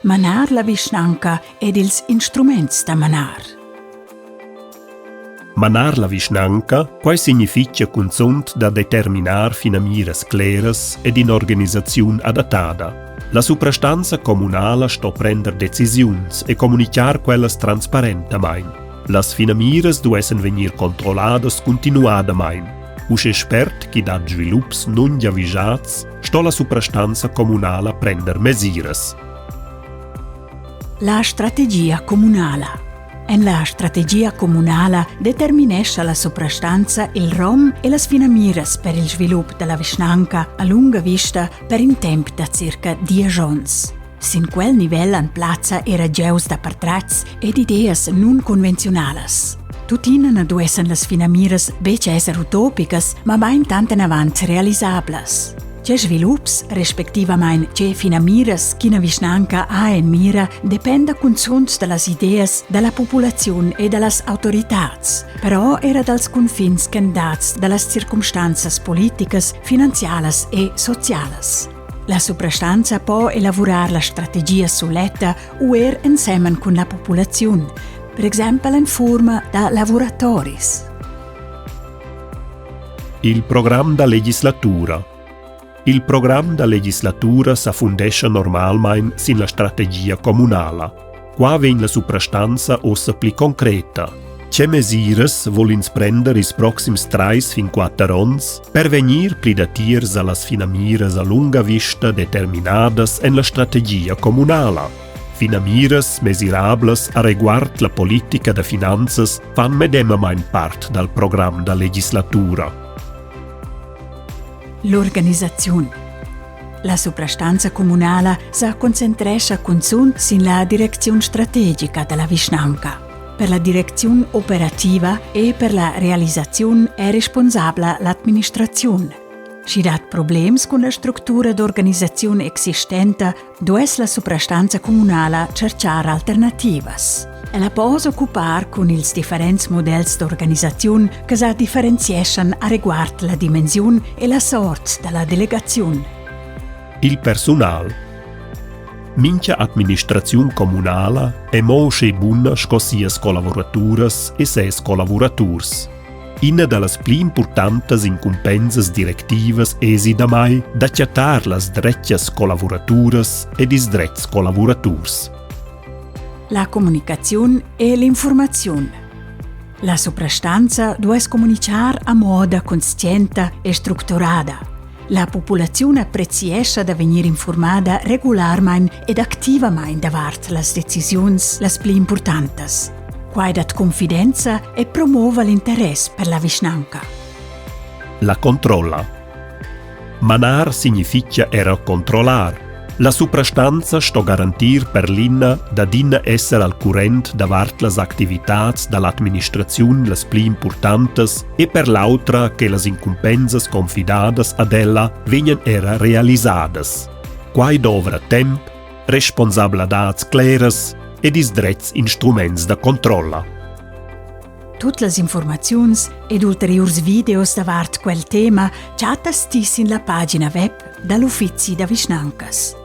Manar la vischnanca ed ils instruments da manar. Manar la vischnanca, quai significa consunt da determinar finamiras cleras ed in organizzazione adattata. La suprastanza comunala sto prender decisiuns e comunicar quellas transparentamain. Las finamiras duessen venir controlladas continuadamain. Usche espert chi dat svilups non giavisats, sto la suprastanza comunala prender mesiras. La strategia comunala. En la strategia comunala determinesce la soprastanza il rom e las finamiras per il svilup della vischnanca a lunga vista per un temp da circa 10 ans. Sin quel nivel an plazza era geus da partraz ed ideas non convencionalas. Tutina duessen las finamiras bec esser utopicas, ma bain tanten avant realisablas. Ce svilups, respektivamein ce finamiras ch'ina vischnanca ha en mira, dependa consunt de las ideas de la populaziun e de las autoritats, però era dals confins candats de las circumstanzas politicas, finanzialas e socialas. La suprastanza può elaborar la strategia sulletta uer insemen con la populaziun, per esempio in forma da laboratoris. Il programma da legislatura. Il programma da legislatura s'affundesce normalmein sin la strategia comunala. Qua vegn la suprastanza ossa pli concreta. Ce mesires volins prender is proxims 3 fin 4 ans per venir pli da tiers a las finamiras a lunga vista determinadas en la strategia comunala. Finamiras mesirables a reguard la politica de finanzas fan medemamein part dal programma da legislatura. L'organizzazione. La suprastanza comunala si concentresce consunt sin la direzione strategica della vischnanca. Per la direzione operativa e per la realizzazione è responsabile l'amministrazione. Si dat problems con la struttura d'organizzazione esistente, dues la suprastanza comunala cercar alternativas. Ella può occupar con ils differents modells d'organizzazione che si differenziescan a riguard la dimensione e la sorte della delegazione. Il personal. Mincha amministrazione comunala è mosce bunna sco sias collaboraturas e ses collaboraturs. Ina dallas pli importantes incumbenzas directivas esi da mai d'acchiatar las dreccias collaboraturas ed is dretts collaboraturs. La comunicazione e l'informazione. La soprastanza dues comunicar a moda consciente e strutturata. La popolazione appreziesce da venir informada regolarmein ed activamein davart las decisions las pli importantes. Quai dat confidenza e promuova l'interesse per la vischnanca. La controlla. Manar significa era controllar. La suprastanza sto garantir per l'ina da dinna esser al current davart las activitats dall'administrazione las pli importantes e per l'autra che las incumbenzas confidadas ad ella vegnan era realisadas. Quai dovra temp, responsabilitats cleras ed is dretts instruments da controlla. Tutte le informazioni ed ulteriors videos davart quel tema chattas tis in la pagina web dall'Uffizi da Vischnancas.